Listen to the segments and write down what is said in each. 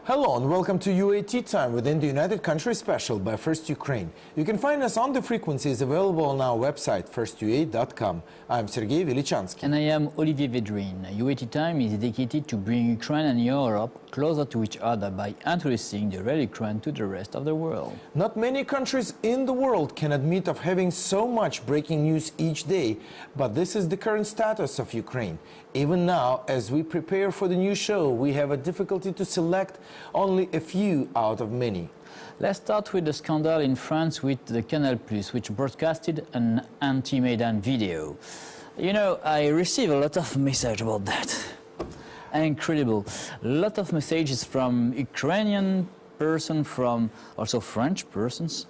Hello and welcome to UAT Time within the United Countries Special by First Ukraine. You can find us on the frequencies available on our website, firstuat.com. I'm Sergey, Velichanskiy. And I am Olivier Vedrine. UAT Time is dedicated to bring Ukraine and Europe closer to each other by introducing the real Ukraine to the rest of the world. Not many countries in the world can admit of having so much breaking news each day, but this is the current status of Ukraine. Even now, as we prepare for the new show, we have a difficulty to select only a few out of many. Let's start with the scandal in France with the Canal, which broadcasted an anti-Maidan video. You know, I receive a lot of messages about that. Incredible. A lot of messages from Ukrainian persons, from also French persons.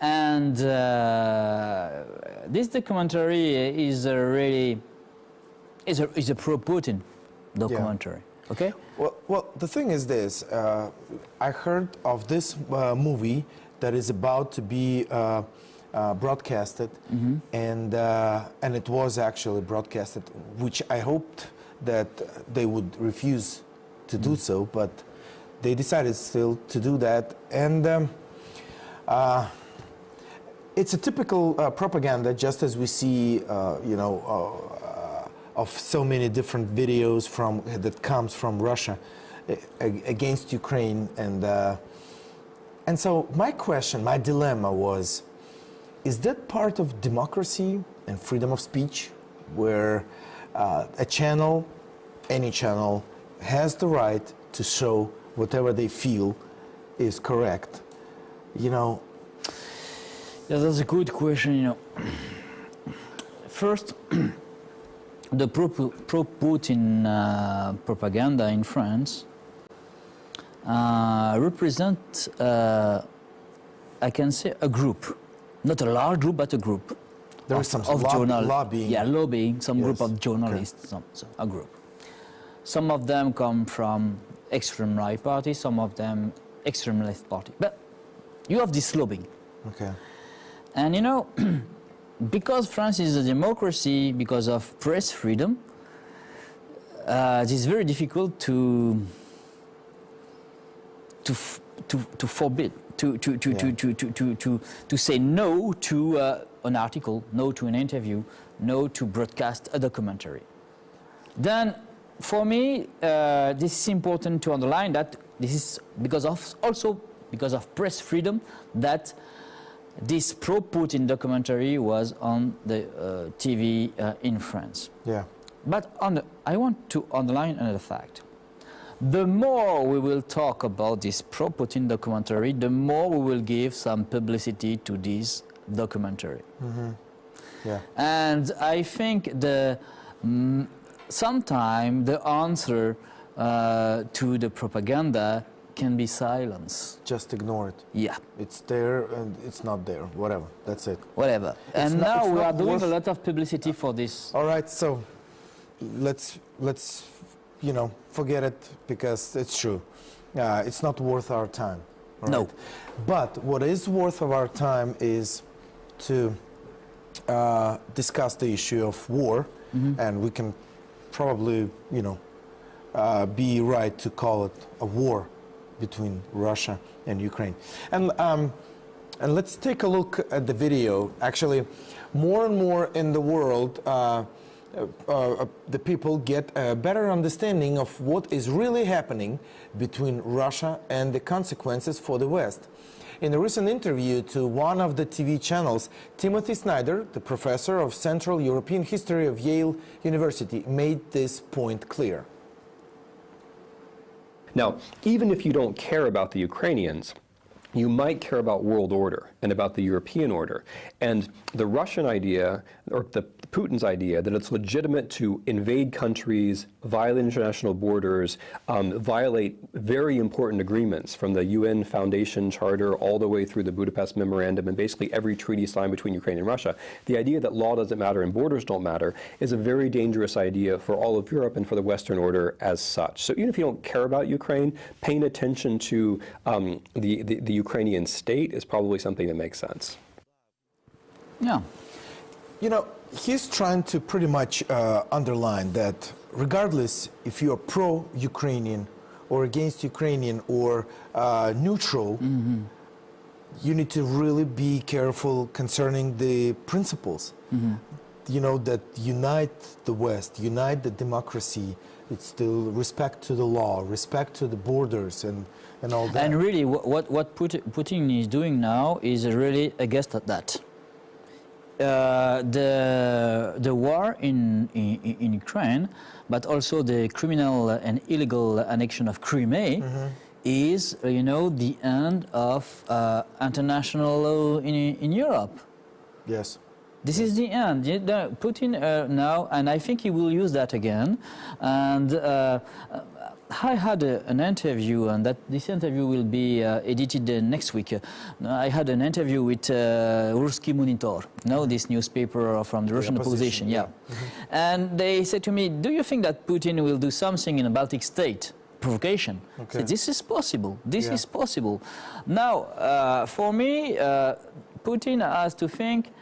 And this documentary is really is a pro-Putin documentary. Yeah. Okay? Well, the thing is this. I heard of this movie that is about to be broadcasted, and it was actually broadcasted, which I hoped that they would refuse to do so, but they decided still to do that. And it's a typical propaganda, just as we see, of so many different videos that comes from Russia against Ukraine, and so my question, my dilemma was: is that part of democracy and freedom of speech, where a channel, any channel, has the right to show whatever they feel is correct? You know. Yeah, that's a good question. You know, first. The pro-Putin propaganda in France represents, I can say, a group. Not a large group, but a group. There is some lobbying. Yeah, lobbying, some group of journalists, okay. A group. Some of them come from extreme right party, some of them extreme left party. But you have this lobbying. Okay. And you know, because France is a democracy, because of press freedom, it is very difficult to forbid, to say no to an article, no to an interview, no to broadcast a documentary. Then, for me, this is important to underline that this is also because of press freedom that this pro-Putin documentary was on the TV in France. Yeah. But I want to underline another fact. The more we will talk about this pro-Putin documentary, the more we will give some publicity to this documentary. Mm-hmm. Yeah. And I think sometimes the answer to the propaganda can be silence. Just ignore it. Yeah. It's there and it's not there. Whatever. That's it. Whatever. And now we are doing a lot of publicity for this. All right. So let's forget it, because it's true. It's not worth our time. No. Right? But what is worth of our time is to discuss the issue of war, and we can probably be right to call it a war between Russia and Ukraine. And let's take a look at the video. Actually, more and more in the world, the people get a better understanding of what is really happening between Russia and the consequences for the West. In a recent interview to one of the TV channels, Timothy Snyder, the professor of Central European History of Yale University, made this point clear. Now, even if you don't care about the Ukrainians, you might care about world order and about the European order. And the Russian idea, or the Putin's idea, that it's legitimate to invade countries, violate international borders, violate very important agreements from the UN Foundation Charter all the way through the Budapest Memorandum and basically every treaty signed between Ukraine and Russia. The idea that law doesn't matter and borders don't matter is a very dangerous idea for all of Europe and for the Western order as such. So even if you don't care about Ukraine, paying attention to the Ukrainian state is probably something that makes sense. Yeah. You know, he's trying to pretty much underline that regardless if you're pro-Ukrainian or against Ukrainian or neutral, you need to really be careful concerning the principles. You know, that unite the West, unite the democracy. It's still respect to the law, respect to the borders, and all that. And really, what Putin is doing now is really against that. The war in Ukraine, but also the criminal and illegal annexion of Crimea, is, you know, the end of international law in Europe. Yes. This is the end. Putin now, and I think he will use that again. And I had an interview, and this interview will be edited next week. I had an interview with Ruski Monitor, this newspaper from the Russian opposition. Yeah. And they said to me, "Do you think that Putin will do something in a Baltic state?" Provocation. Okay. So this is possible. This is possible. Now, for me, Putin has to think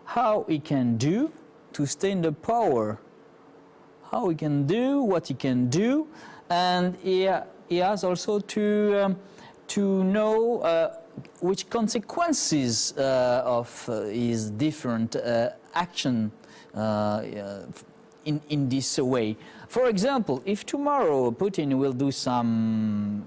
how he can do to stay in the power, how he can do what he can do, and he has also to know which consequences of his different action in this way. For example, if tomorrow Putin will do some,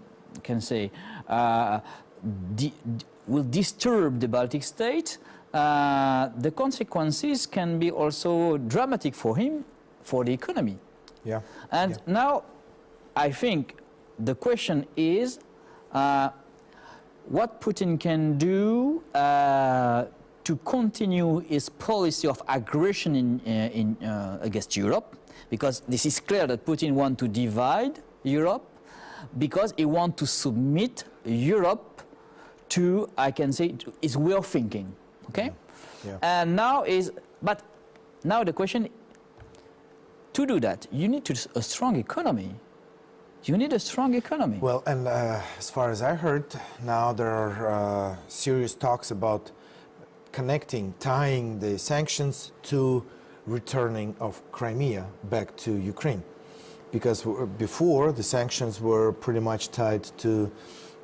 will disturb the Baltic state, the consequences can be also dramatic for him, for the economy. Yeah. And now, I think the question is what Putin can do to continue his policy of aggression against Europe, because this is clear that Putin wants to divide Europe, because he wants to submit Europe to, his way of thinking. Okay, and now now the question, to do that, you need a strong economy. You need a strong economy. Well, and as far as I heard, now there are serious talks about tying the sanctions to returning of Crimea back to Ukraine, because before the sanctions were pretty much tied to,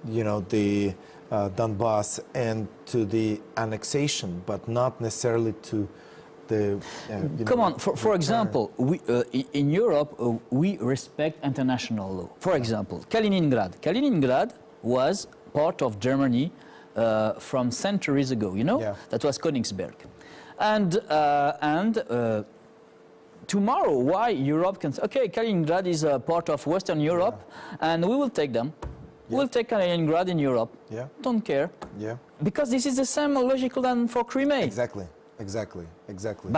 the Donbass and to the annexation, but not necessarily to the. Come on, for example, in Europe we respect international law. For example, Kaliningrad. Kaliningrad was part of Germany from centuries ago. That was Königsberg, and tomorrow, why Europe can say, okay, Kaliningrad is a part of Western Europe, and we will take them. We'll take Kaliningrad in Europe. Yeah. Don't care. Yeah. Because this is the same logical than for Crimea. Exactly.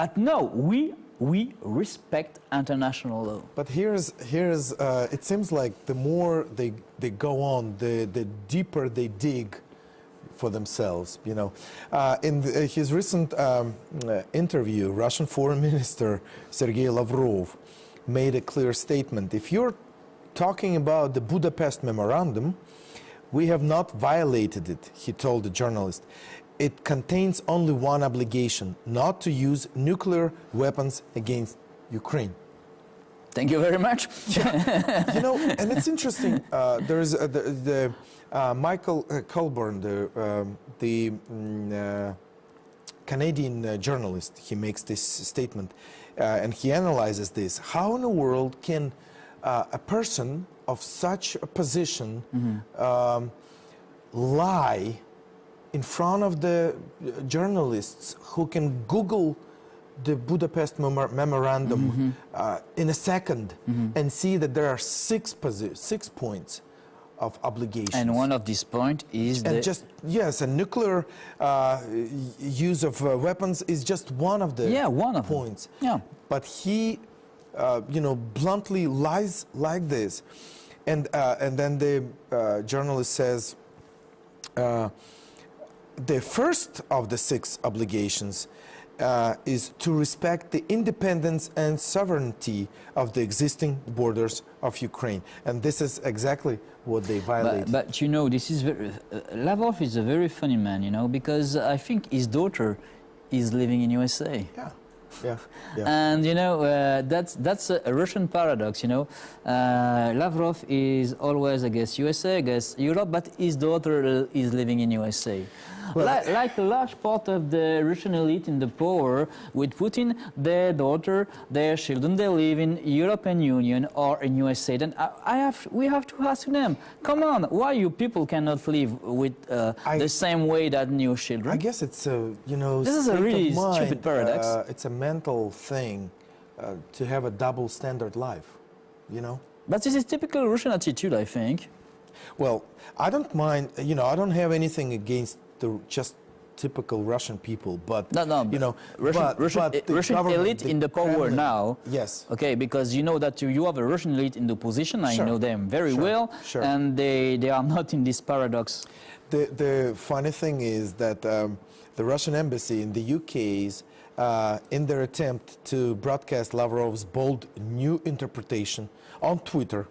But no, we respect international law. But here's it seems like the more they go on, the deeper they dig for themselves. In his recent interview, Russian Foreign Minister Sergey Lavrov made a clear statement. If you're talking about the Budapest Memorandum, we have not violated it, he told the journalist. It contains only one obligation, not to use nuclear weapons against Ukraine. Thank you very much. And it's interesting. There's the Michael Colburn, the Canadian journalist. He makes this statement, and he analyzes this. How in the world can a person of such a position lie in front of the journalists who can Google the Budapest Memorandum in a second and see that there are 6 points of obligations. And one of these points is a nuclear use of weapons is just one of the points. Yeah. But he bluntly lies like this, and then the journalist says the first of the 6 obligations is to respect the independence and sovereignty of the existing borders of Ukraine, and this is exactly what they violate. But this is Lavrov is a very funny man, because I think his daughter is living in USA. Yeah. Yeah, yeah. And you know, that's a Russian paradox. You know, Lavrov is always against USA, against Europe, but his daughter is living in USA. Well, Like a large part of the Russian elite in the power, with Putin, their daughter, their children, they live in European Union or in USA. Then we have to ask them, come on, why you people cannot live with the same way that new children? I guess it's a, you know, this is a really stupid paradox. It's a mental thing to have a double standard life, you know? But this is typical Russian attitude, I think. Well, I don't mind, you know, I don't have anything against the just typical Russian people, but no, you know, Russian elite in the power Kremlin, now. Yes. Okay, because you know that you have a Russian elite in the position. I know them very well, and they are not in this paradox. The funny thing is that the Russian embassy in the UK is in their attempt to broadcast Lavrov's bold new interpretation on Twitter,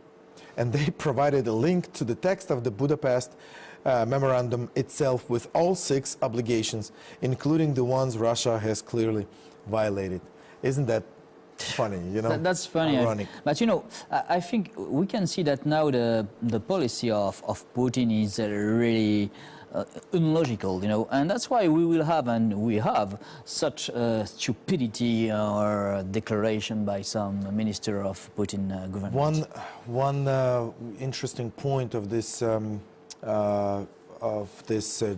and they provided a link to the text of the Budapest Memorandum itself with all 6 obligations, including the ones Russia has clearly violated. Isn't that funny, you know? That's funny. Ironic. But you know, I think we can see that now the policy of Putin is really illogical, you know, and that's why we will have, and we have, such stupidity or declaration by some minister of Putin government. One interesting point of this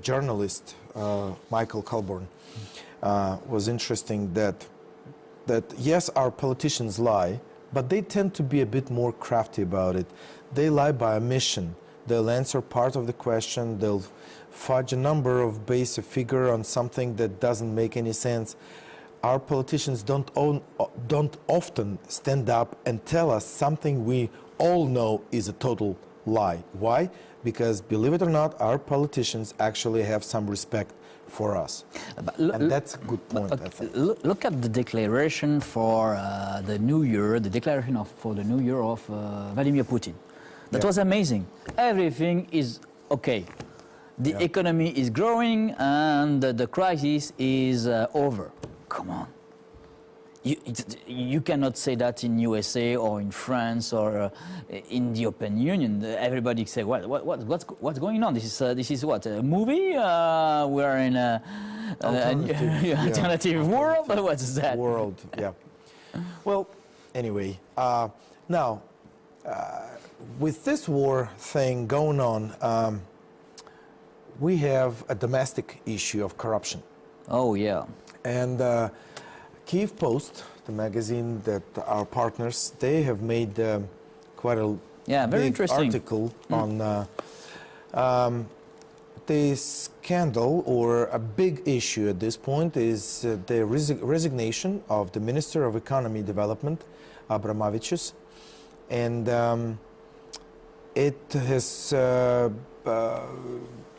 journalist, Michael Colborn, was interesting that yes, our politicians lie, but they tend to be a bit more crafty about it. They lie by omission. They'll answer part of the question, they'll fudge a number of base, a figure on something that doesn't make any sense. Our politicians don't often stand up and tell us something we all know is a total lie. Why? Because, believe it or not, our politicians actually have some respect for us. And that's a good point, I think. Look at the declaration for the new year, for the new year of Vladimir Putin. That was amazing. Everything is okay. The economy is growing and the crisis is over. Come on. You cannot say that in USA or in France or in the European Union. Everybody say, what's going on? This is what, a movie? We are in an alternative world? What's that? World, yeah. Well, anyway, now, with this war thing going on, we have a domestic issue of corruption. Oh, yeah. And Kyiv Post, the magazine that our partners, they have made quite a very big article on the scandal, or a big issue at this point, is the resignation of the Minister of Economy Development, Abramovich, and it has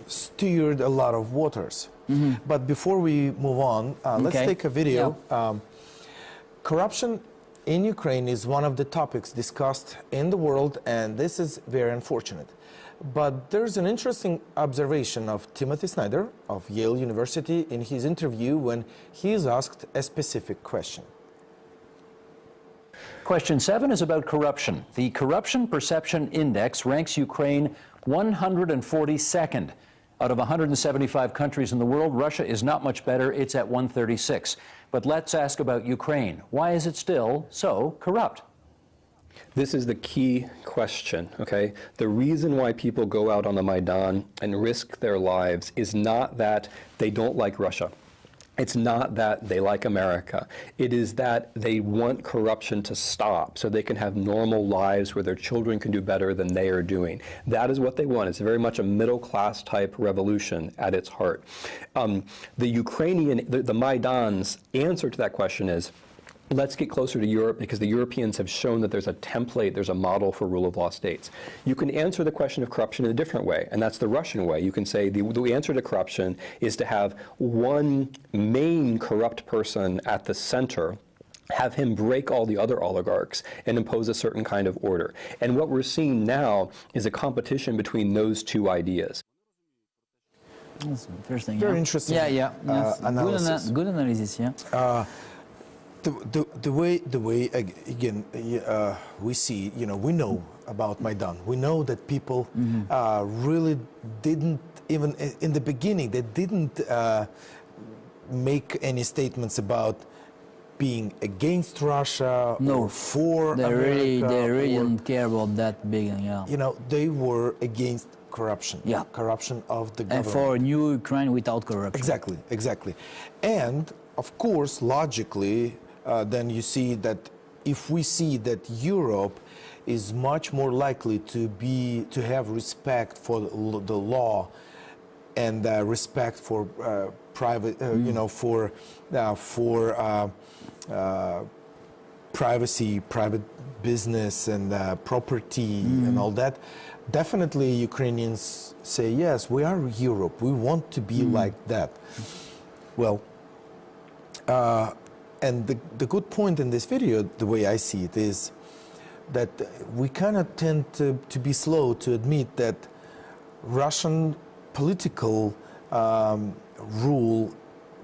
stirred a lot of waters. But before we move on, let's take a video. Corruption in Ukraine is one of the topics discussed in the world, and this is very unfortunate. But there's an interesting observation of Timothy Snyder of Yale University in his interview when he is asked a specific question. Question 7 is about corruption. The Corruption Perception Index ranks Ukraine 142nd. Out of 175 countries in the world, Russia is not much better. It's at 136. But let's ask about Ukraine. Why is it still so corrupt? This is the key question, okay? The reason why people go out on the Maidan and risk their lives is not that they don't like Russia. It's not that they like America. It is that they want corruption to stop so they can have normal lives where their children can do better than they are doing. That is what they want. It's very much a middle-class type revolution at its heart. The Maidan's answer to that question is, let's get closer to Europe, because the Europeans have shown that there's a template, there's a model for rule of law states. You can answer the question of corruption in a different way, and that's the Russian way. You can say the answer to corruption is to have one main corrupt person at the center, have him break all the other oligarchs and impose a certain kind of order. And what we're seeing now is a competition between those two ideas. That's interesting. Very interesting analysis. Good analysis, yeah. the way again we see, we know about Maidan. We know that people really didn't even in the beginning. They didn't make any statements about being against Russia or for America. They really didn't care about that big. They were against corruption. Yeah. Corruption of the government. And for a new Ukraine without corruption. Exactly. And of course, logically, then you see that if we see that Europe is much more likely to have respect for the law and respect for private, for privacy, private business, and property, and all that. Definitely, Ukrainians say, yes, we are Europe. We want to be like that. Well, and the good point in this video, the way I see it, is that we kind of tend to be slow to admit that Russian political rule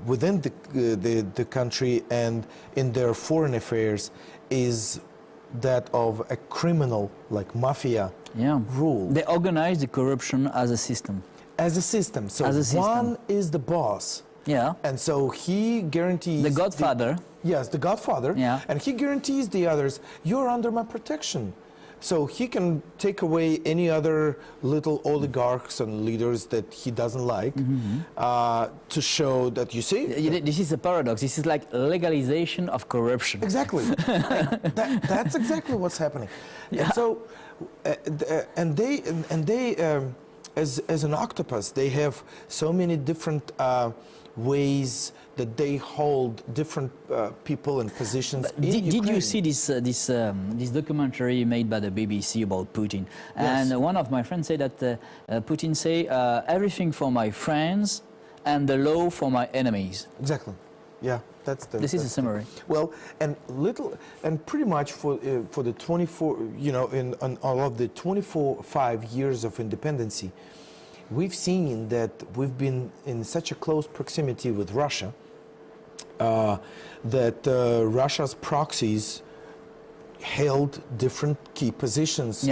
within the country and in their foreign affairs is that of a criminal, like mafia rule. They organize the corruption as a system. As a system. So one is the boss. Yeah. And so he guarantees... The godfather. Yes, the godfather. Yeah. And he guarantees the others, you're under my protection. So he can take away any other little oligarchs and leaders that he doesn't like to show that, you see... This is a paradox. This is like legalization of corruption. Exactly. That's exactly what's happening. Yeah. And so, they as an octopus, they have so many different ways that they hold different people and positions in Ukraine. Did you see this documentary made by the BBC about Putin? And Yes. one of my friends said that Putin say everything for my friends and the law for my enemies. Exactly. Yeah, This is a summary. Well, and pretty much for the 24, in all of the 5 years of independency, we've seen that we've been in such a close proximity with Russia that Russia's proxies held different key positions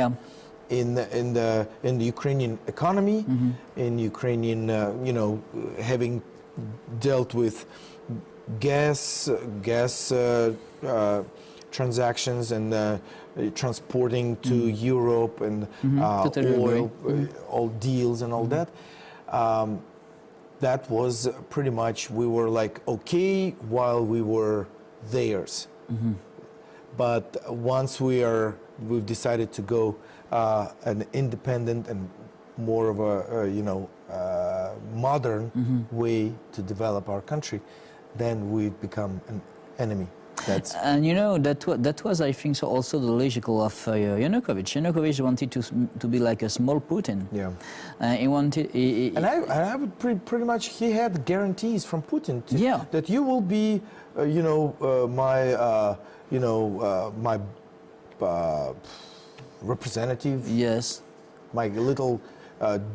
in the Ukrainian economy, in Ukrainian, having dealt with gas transactions and transporting to Europe and oil, all deals and all that. That was pretty much, we were like, okay, while we were theirs. But once we've decided to go an independent and more of a, modern way to develop our country, then we've become an enemy. And that was, I think, so also the logical of Yanukovych. Yanukovych wanted to be like a small Putin. Yeah. He wanted. And I would pretty much, he had guarantees from Putin that you will be, my representative. Yes. My little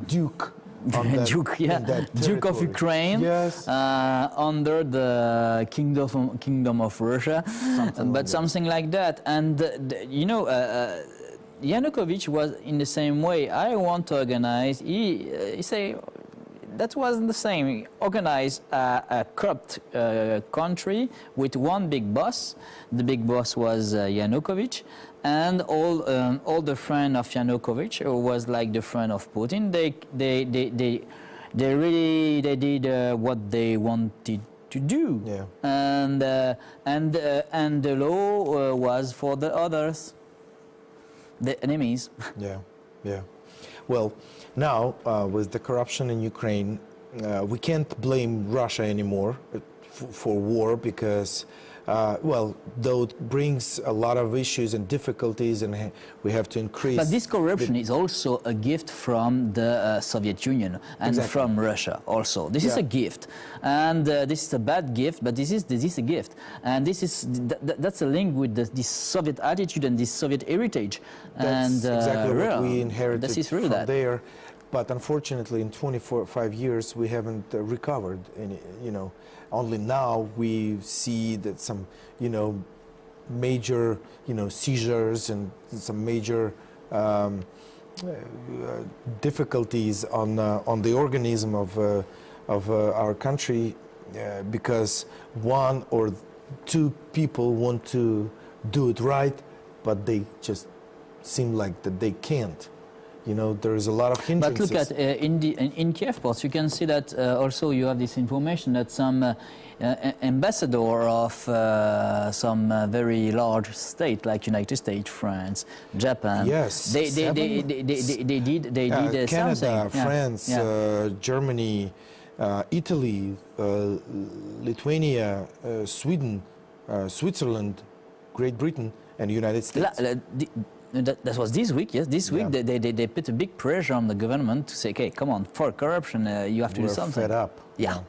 duke. Duke of Ukraine, yes. Under the kingdom of Russia, something like that. And Yanukovych was in the same way. I want to organize. He say that wasn't the same. He organized a corrupt country with one big boss. The big boss was Yanukovych. And all the friend of Yanukovych was like the friend of Putin. They really did what they wanted to do. Yeah. And the law was for the others, the enemies. Yeah. Well, now with the corruption in Ukraine, we can't blame Russia anymore for war because. Though it brings a lot of issues and difficulties, and we have to increase. But this corruption is also a gift from the Soviet Union and from Russia also. This is a gift, and this is a bad gift, but this is a gift, and that's a link with this Soviet attitude and this Soviet heritage. That's exactly what we inherited from there. but unfortunately, in 25 years, we haven't recovered any. Only now we see that some, major, seizures and some major difficulties on the organism of our country because one or two people want to do it right, but they just seem like that they can't. There is a lot of hindrances. But look at in Kiev ports, you can see that also you have this information that some ambassador of some very large state like United States, France, Japan. Yes, they did Canada, something. France, Germany, Italy, Lithuania, Sweden, Switzerland, Great Britain, and United States. That was this week, yes. This week they put a big pressure on the government to say, okay, come on, for corruption, you have to do something. We're fed up. Yeah.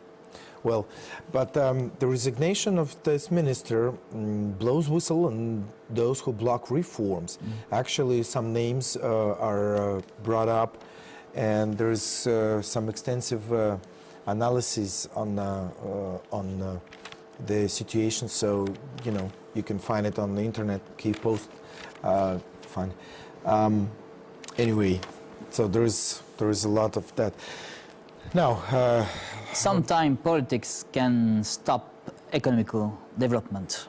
Well, but the resignation of this minister blows whistle on those who block reforms. Actually, some names are brought up, and there's some extensive analysis on the situation. So you can find it on the internet. Keep post. Fine. Anyway, so there is a lot of that. Now, sometimes politics can stop economical development,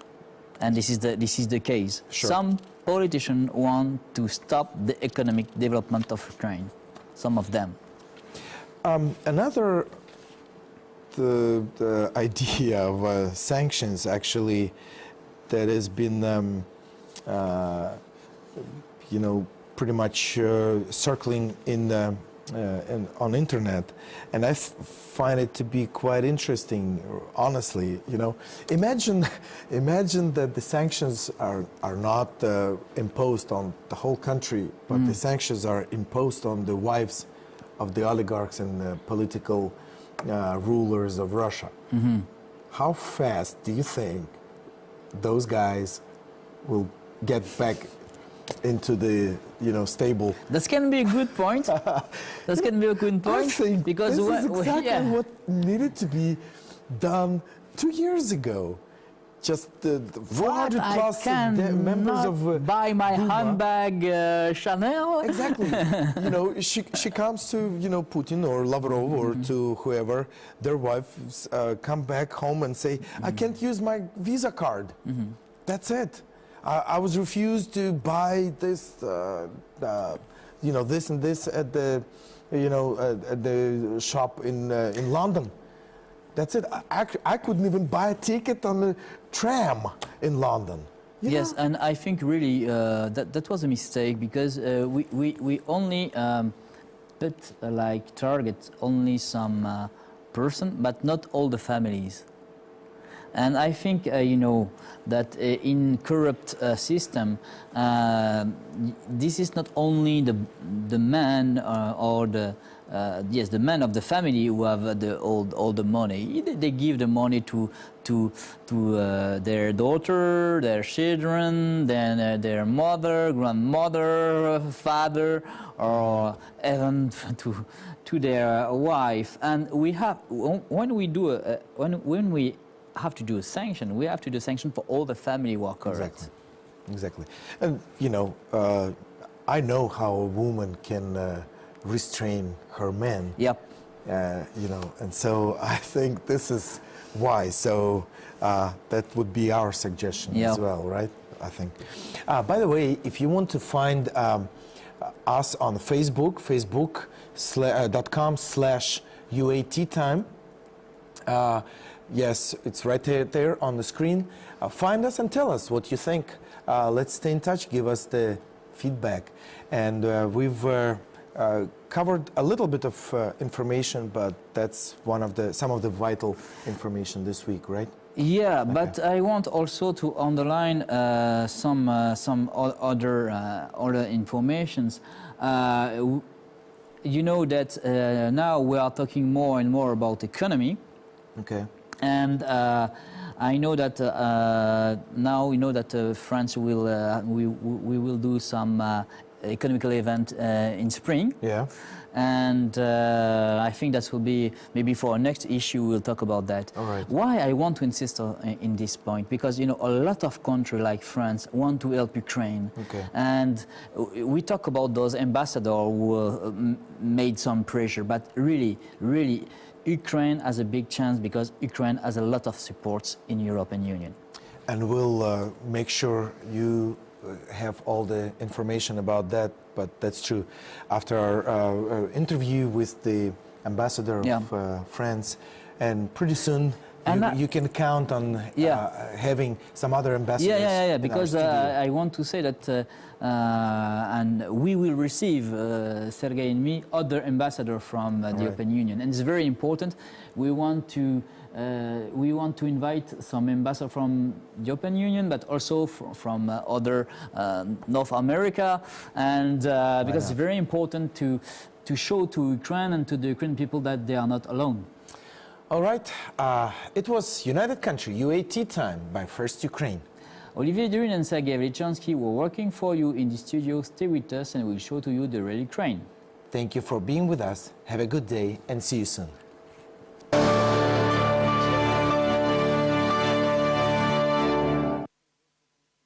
and this is the case. Sure. Some politicians want to stop the economic development of Ukraine. Some of them. Another the idea of sanctions actually that has been pretty much circling on internet, and I find it to be quite interesting, honestly. Imagine that the sanctions are not imposed on the whole country, but the sanctions are imposed on the wives of the oligarchs and the political rulers of Russia. How fast do you think those guys will get back into the stable? That can be a good point. That can be a good point. I think because this is exactly what needed to be done 2 years ago. Just the 400 plus members of buy my Duma. handbag Chanel. Exactly. She comes to Putin or Lavrov or to whoever. Their wives come back home and say, "I can't use my Visa card." That's it. I was refused to buy this, this and this at the, at the shop in London. That's it. I couldn't even buy a ticket on the tram in London. Yes, and I think really that was a mistake because we only target only some person, but not all the families. And I think that in corrupt system, this is not only the man or the the men of the family who have all the money. They give the money to their daughter, their children, then their mother, grandmother, father, or even to their wife. And we have when we have to do a sanction, we have to do a sanction for all the family who are corrupt. Exactly. And I know how a woman can restrain her man. Yep. And so I think this is why. So that would be our suggestion as well, right? I think. By the way, if you want to find us on Facebook, facebook.com/UATtime. Yes, it's right there on the screen. Find us and tell us what you think. Let's stay in touch. Give us the feedback. And we've covered a little bit of information, but that's some of the vital information this week, right? Yeah, okay. But I want also to underline some other informations. You know that now we are talking more and more about economy. Okay. And I know that now we know that France will we will do some economical event in spring. Yeah. and I think that will be maybe for our next issue. We'll talk about that. All right. Why I want to insist in this point, because you know a lot of countries like France want to help Ukraine, Okay. and we talk about those ambassadors who made some pressure, but really, Ukraine has a big chance because Ukraine has a lot of supports in European Union. And we'll make sure you have all the information about that, but that's true. After our interview with the ambassador of France, and pretty soon you can count on having some other ambassadors. Yeah, because I want to say that and we will receive, Sergey and me, other ambassadors from the European Union, and it's very important. We want to invite some ambassadors from the European Union, but also from other North America, and because it's very important to show to Ukraine and to the Ukrainian people that they are not alone. All right, it was United Country, UAT time by First Ukraine. Olivier Vedrine and Sergey Velichanskiy were working for you in the studio. Stay with us and we'll show to you the real Ukraine. Thank you for being with us. Have a good day and see you soon.